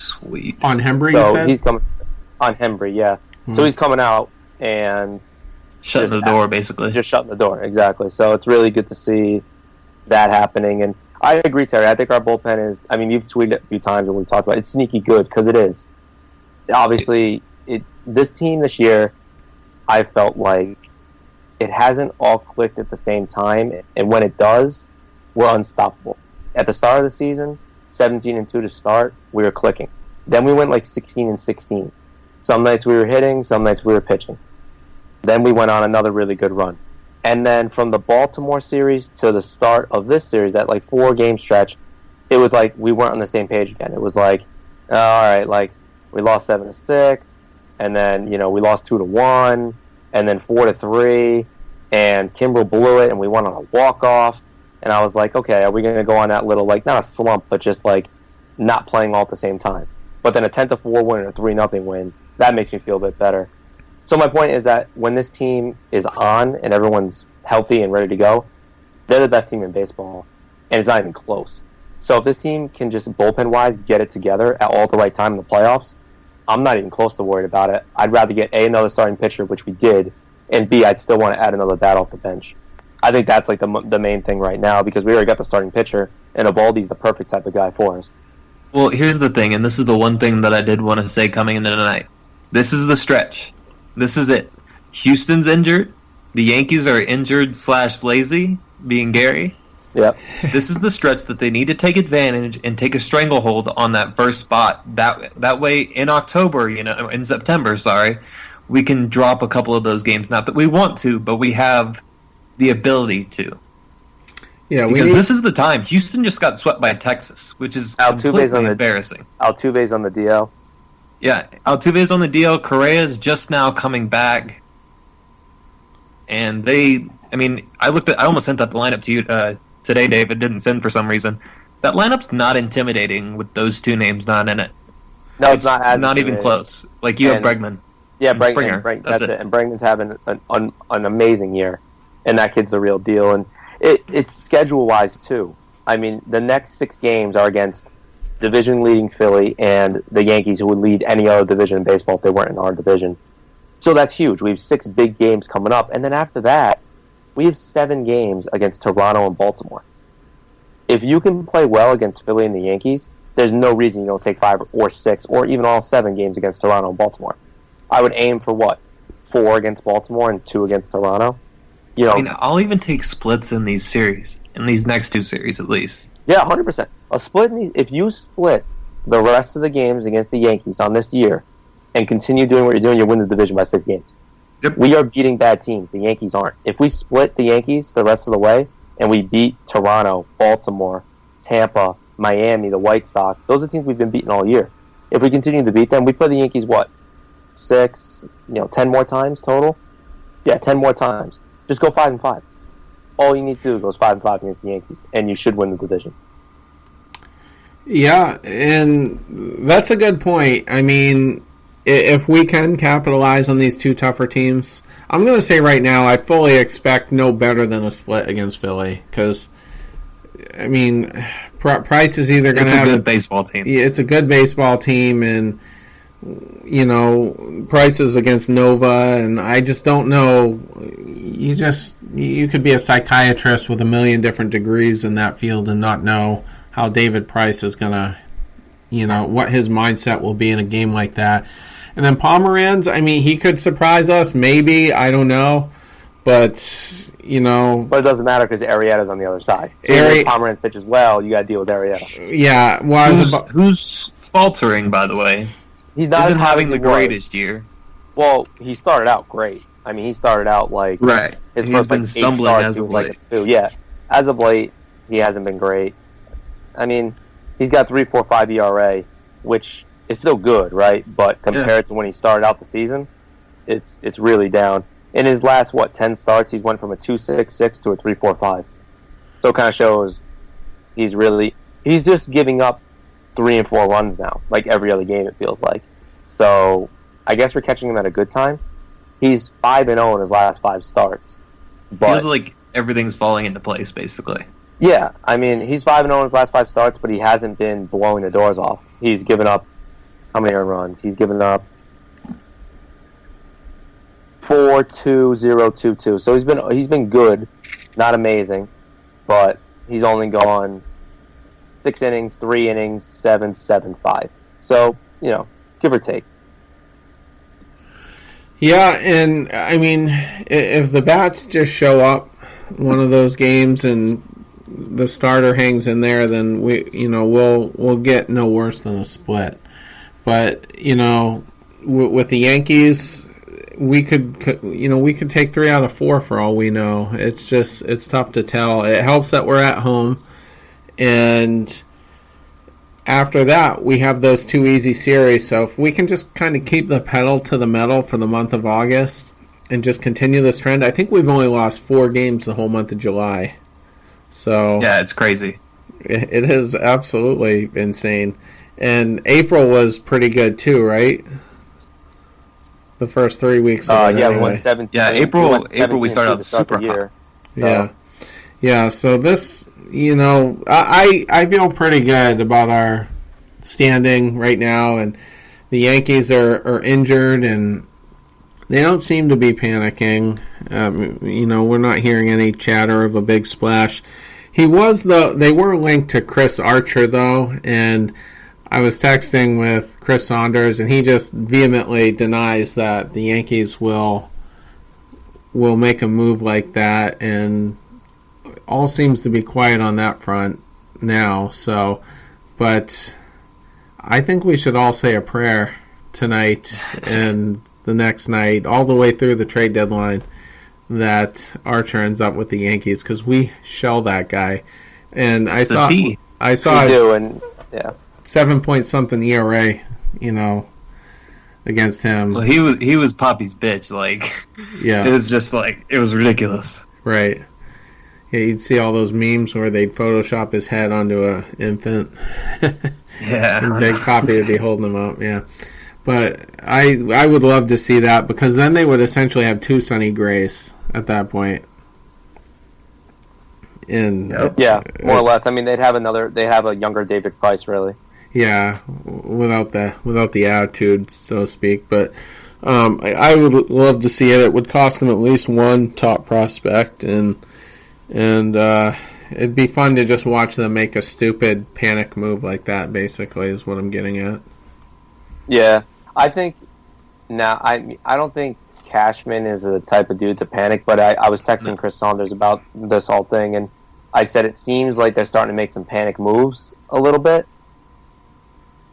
Sweet. On Hembry, So you said? he's coming on Hembry, yeah. So he's coming out and Shutting the door, basically. just shutting the door, exactly. So it's really good to see that happening. And I agree, Terry. I think our bullpen is, I mean, you've tweeted it a few times and we've talked about it. It's sneaky good because it is. Obviously, this team this year, I felt like it hasn't all clicked at the same time. And when it does, we're unstoppable. At the start of the season, 17-2 to start, we were clicking. Then we went like 16-16. Some nights we were hitting, some nights we were pitching. Then we went on another really good run. And then from the Baltimore series to the start of this series, that like 4-game stretch, it was like we weren't on the same page again. It was like, all right, like we lost 7-6, and then, you know, we lost 2-1, and then 4-3, and Kimbrel blew it, and we went on a walk-off. And I was like, okay, are we going to go on that little, like, not a slump, but just like not playing all at the same time? But then a 10-4 win and a 3-0 win, that makes me feel a bit better. So my point is that when this team is on and everyone's healthy and ready to go, they're the best team in baseball, and it's not even close. So if this team can just bullpen-wise get it together at all the right time in the playoffs, I'm not even close to worried about it. I'd rather get A, another starting pitcher, which we did, and B, I'd still want to add another bat off the bench. I think that's like the main thing right now because we already got the starting pitcher, and Eovaldi's the perfect type of guy for us. Well, here's the thing, and this is the one thing that I did want to say coming into tonight. This is the stretch. This is it. Houston's injured. The Yankees are injured/lazy, being Gary. Yep. This is the stretch that they need to take advantage and take a stranglehold on that first spot. That way, in October, in September, we can drop a couple of those games. Not that we want to, but we have the ability to. Yeah, because this is the time. Houston just got swept by Texas, which is completely embarrassing. Altuve's on the DL. Yeah, Altuve's on the DL. Correa's just now coming back, and I almost sent that lineup to you today, Dave. It didn't send for some reason. That lineup's not intimidating with those two names not in it. No, it's not. Not even close. Like you have Bregman. Yeah, Bregman. That's it. And Bregman's having an amazing year, and that kid's the real deal. And it's schedule-wise too. I mean, the next 6 games are against division-leading Philly and the Yankees, who would lead any other division in baseball if they weren't in our division. So that's huge. We have 6 big games coming up, and then after that, we have 7 games against Toronto and Baltimore. If you can play well against Philly and the Yankees, there's no reason you don't take 5 or 6 or even all 7 games against Toronto and Baltimore. I would aim for 4 against Baltimore and 2 against Toronto. I'll even take splits in these series, in these next 2 series at least. Yeah, 100%. A split. If you split the rest of the games against the Yankees on this year and continue doing what you're doing, you'll win the division by 6 games. Yep. We are beating bad teams. The Yankees aren't. If we split the Yankees the rest of the way and we beat Toronto, Baltimore, Tampa, Miami, the White Sox, those are teams we've been beating all year. If we continue to beat them, we play the Yankees 6, 10 more times total? Yeah, 10 more times. Just go 5-5. All you need to do is go 5-5 against the Yankees, and you should win the division. Yeah, and that's a good point. I mean, if we can capitalize on these 2 tougher teams, I'm going to say right now I fully expect no better than a split against Philly because, I mean, Price is either going to have... It's a good baseball team. It's a good baseball team, and, Price is against Nova, and I just don't know. You could be a psychiatrist with a million different degrees in that field and not know how David Price is going to, what his mindset will be in a game like that. And then Pomeranz, I mean, he could surprise us, maybe, I don't know. But, But it doesn't matter because Arrieta's on the other side. So if Pomeranz pitches well, you got to deal with Arrieta. Yeah. Well, who's faltering, by the way? He's not isn't having the greatest year. Well, he started out great. I mean, he started out like... Right. His He's first been stumbling as of late. Yeah. As of late, he hasn't been great. I mean, he's got 3.45 ERA, which is still good, right? But compared to when he started out the season, it's really down. In his last 10 starts, he's went from a 2.66 to a 3.45. So it kind of shows he's just giving up 3 and 4 runs now, like every other game it feels like. So I guess we're catching him at a good time. He's 5-0 in his last 5 starts. But feels like everything's falling into place, basically. Yeah, I mean, he's 5-0 in his last 5 starts, but he hasn't been blowing the doors off. He's given up how many earned runs? He's given up 4.2022. So he's been good, not amazing, but he's only gone 6 innings, 3 innings, 7.75. So give or take. Yeah, and I mean, if the bats just show up one of those games and the starter hangs in there, then we'll get no worse than a split. But with the Yankees, we could take 3 out of 4 for all we know. It's tough to tell. It helps that we're at home, and after that we have those 2 easy series. So if we can just kind of keep the pedal to the metal for the month of August and just continue this trend, I think we've only lost 4 games the whole month of July. So yeah, it's crazy. It is absolutely insane. And April was pretty good too, right? The first 3 weeks. We won 17. Yeah, April we started out super hot. Yeah. So this, I feel pretty good about our standing right now, and the Yankees are injured, and they don't seem to be panicking. We're not hearing any chatter of a big splash. They were linked to Chris Archer though, and I was texting with Chris Saunders, and he just vehemently denies that the Yankees will make a move like that, and all seems to be quiet on that front now. So, but I think we should all say a prayer tonight and the next night, all the way through the trade deadline, that Archer ends up with the Yankees, because we shell that guy. And I saw we do, and yeah. 7-point-something ERA, against him. Well, he was Poppy's bitch. Yeah, it was just it was ridiculous. Right. Yeah, you'd see all those memes where they'd Photoshop his head onto an infant. Yeah, and Big Poppy would be holding him up. Yeah, but I would love to see that, because then they would essentially have 2 Sonny Grays at that point. And yeah, more or less. I mean, they'd have a younger David Price, really. Yeah, without the attitude, so to speak. But I would love to see it. It would cost them at least 1 top prospect, and it'd be fun to just watch them make a stupid panic move like that. Basically, is what I'm getting at. Yeah, I think now I don't think Cashman is the type of dude to panic. But I was texting Chris Saunders about this whole thing, and I said it seems like they're starting to make some panic moves a little bit.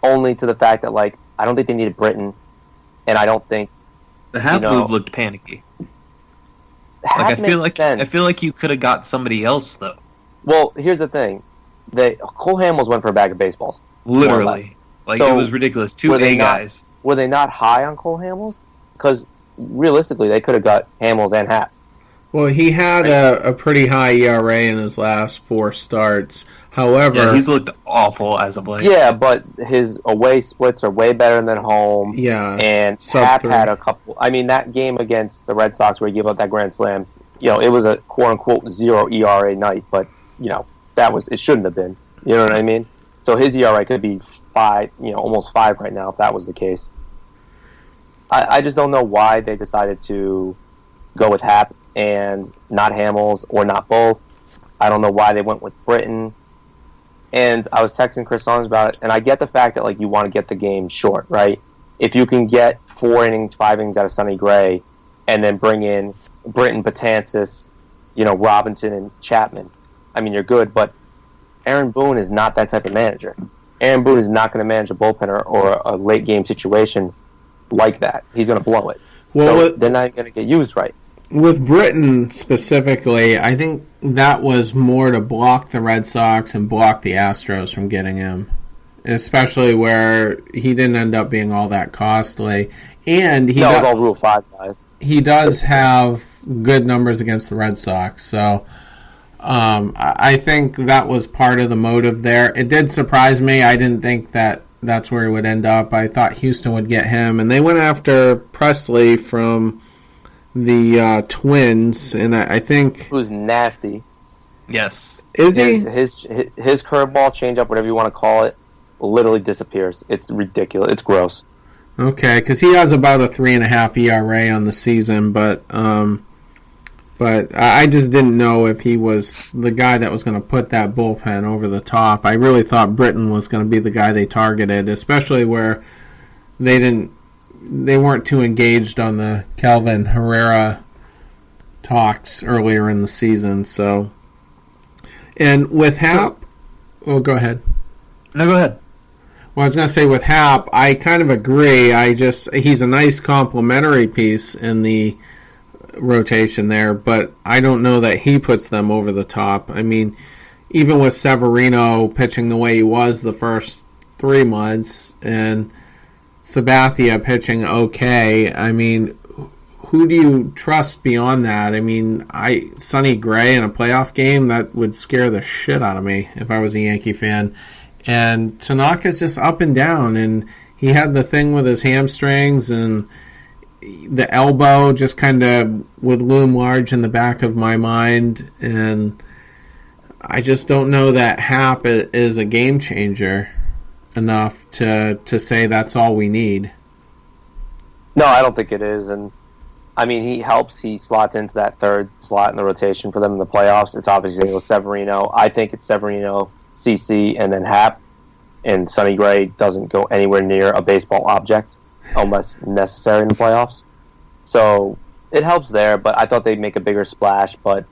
Only to the fact that I don't think they needed Britton, and I don't think the Hap move looked panicky. I feel like you could have got somebody else though. Well, here's the thing: Cole Hamels went for a bag of baseballs. Literally, it was ridiculous. 2 A guys. Were they not high on Cole Hamels? Because realistically, they could have got Hamels and Hap. Well, he had a pretty high ERA in his last 4 starts. However, he's looked awful as of late. Yeah, but his away splits are way better than home. Yeah, and Hap had a couple. I mean, that game against the Red Sox where he gave up that grand slam, it was a quote unquote 0 ERA night, but it shouldn't have been. You know what I mean? So his ERA could be 5, almost 5 right now if that was the case. I just don't know why they decided to go with Hap and not Hamels, or not both. I don't know why they went with Britton. And I was texting Chris Saunders about it, and I get the fact that you want to get the game short, right? If you can get 4 innings, 5 innings out of Sonny Gray, and then bring in Britton, Betances, Robinson, and Chapman, I mean, you're good. But Aaron Boone is not that type of manager. Aaron Boone is not going to manage a bullpen or a late game situation like that. He's going to blow it. Well, they're not going to get used right. With Britton specifically, I think that was more to block the Red Sox and block the Astros from getting him, especially where he didn't end up being all that costly. And it was all Rule 5 guys. He does have good numbers against the Red Sox, so I think that was part of the motive there. It did surprise me. I didn't think that's where he would end up. I thought Houston would get him, and they went after Presley from the Twins, and I think... Who's nasty. Yes. Is he? His curveball, changeup, whatever you want to call it, literally disappears. It's ridiculous. It's gross. Okay, because he has about a 3.5 ERA on the season, but I just didn't know if he was the guy that was going to put that bullpen over the top. I really thought Britton was going to be the guy they targeted, especially where they weren't too engaged on the Calvin Herrera talks earlier in the season. So, and with Hap, go ahead. No, go ahead. Well, I was going to say with Hap, I kind of agree. He's a nice complementary piece in the rotation there, but I don't know that he puts them over the top. I mean, even with Severino pitching the way he was the first 3 months and Sabathia pitching okay, I mean, who do you trust beyond that? I mean, Sonny Gray in a playoff game, that would scare the shit out of me if I was a Yankee fan. And Tanaka's just up and down, and he had the thing with his hamstrings, and the elbow just kind of would loom large in the back of my mind, and I just don't know that Hap is a game changer enough to say that's all we need. No, I don't think it is, and I mean, he helps. He slots into that third slot in the rotation for them in the playoffs. It's obviously Severino. I think it's Severino, CC, and then Hap, and Sonny Gray doesn't go anywhere near a baseball object unless necessary in the playoffs. So it helps there, but I thought they'd make a bigger splash. But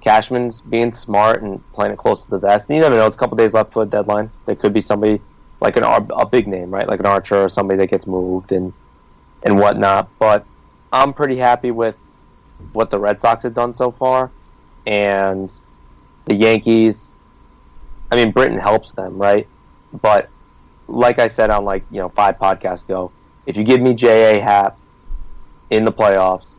Cashman's being smart and playing it close to the vest. And you never know. It's a couple days left for the deadline. There could be somebody like a big name, right? Like an Archer or somebody that gets moved and whatnot. But I'm pretty happy with what the Red Sox have done so far. And the Yankees, I mean, Britton helps them, right? But like I said on 5 podcasts ago, if you give me J.A. Happ in the playoffs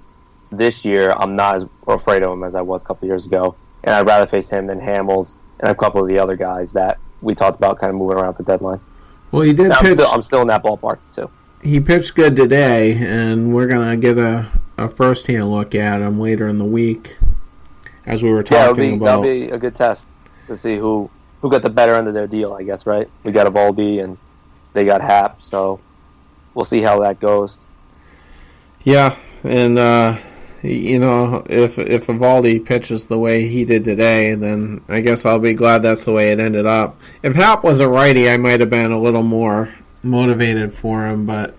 this year, I'm not as afraid of him as I was a couple years ago. And I'd rather face him than Hamels and a couple of the other guys that we talked about kind of moving around the deadline. Well, he did pitch. I'm still in that ballpark, too. He pitched good today, and we're going to get a first-hand look at him later in the week, as we were talking about. That'll be a good test to see who got the better end of their deal, I guess, right? We got Eovaldi, and they got Happ, so we'll see how that goes. Yeah, and if Eovaldi pitches the way he did today, then I guess I'll be glad that's the way it ended up. If Happ was a righty, I might have been a little more motivated for him, but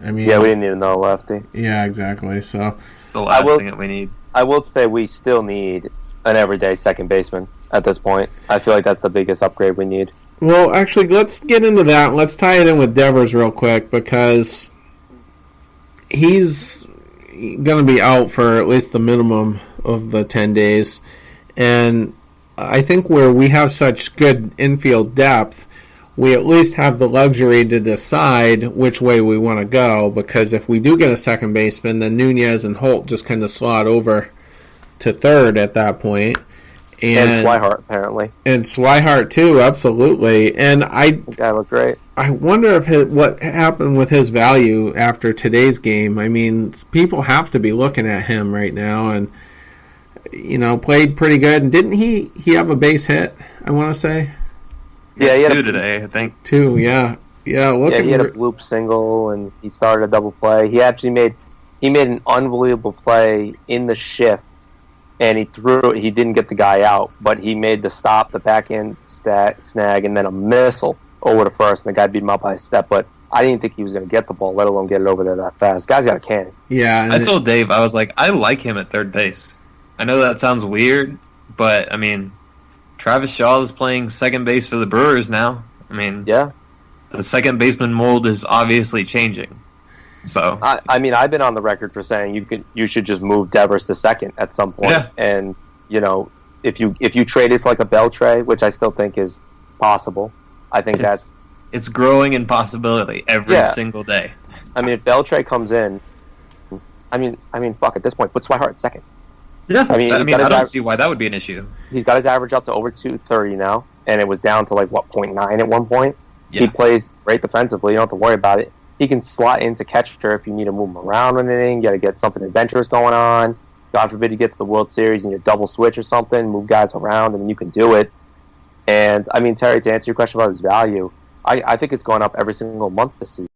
I mean, yeah, we didn't even know lefty. Yeah, exactly. So it's the last thing that we need. I will say we still need an everyday second baseman at this point. I feel like that's the biggest upgrade we need. Well, actually, let's get into that. Let's tie it in with Devers real quick, because he's going to be out for at least the minimum of the 10 days. And I think where we have such good infield depth, we at least have the luxury to decide which way we want to go, because if we do get a second baseman, then Nunez and Holt just kind of slot over to third at that point. And Swihart, apparently. And Swihart, too, absolutely. And that guy looked great. I wonder if what happened with his value after today's game. I mean, people have to be looking at him right now, and, played pretty good. And didn't he have a base hit, I want to say? Yeah, he had 2 today, I think. 2, yeah. Yeah, he had a bloop single, and he started a double play. He actually made an unbelievable play in the shift, and he threw it. He didn't get the guy out, but he made the stop, the backhand snag, and then a missile over to first, and the guy beat him up by a step. But I didn't think he was going to get the ball, let alone get it over there that fast. Guy's got a cannon. Yeah, I told Dave, I was like, I like him at third base. I know that sounds weird, but, I mean, Travis Shaw is playing second base for the Brewers now. I mean, yeah, the second baseman mold is obviously changing. So I mean, I've been on the record for saying you should just move Devers to second at some point. Yeah. And if you traded for like a Beltre, which I still think is possible, I think it's growing in possibility every single day. I mean, if Beltre comes in, I mean, fuck, at this point, put Swihart at second. Yeah, I don't see why that would be an issue. He's got his average up to over 230 now, and it was down to 0.9 at one point. Yeah. He plays great defensively. You don't have to worry about it. He can slot into catcher if you need to move him around in an inning. You got to get something adventurous going on. God forbid you get to the World Series and you double switch or something, move guys around, and you can do it. And I mean, Terry, to answer your question about his value, I think it's gone up every single month this season.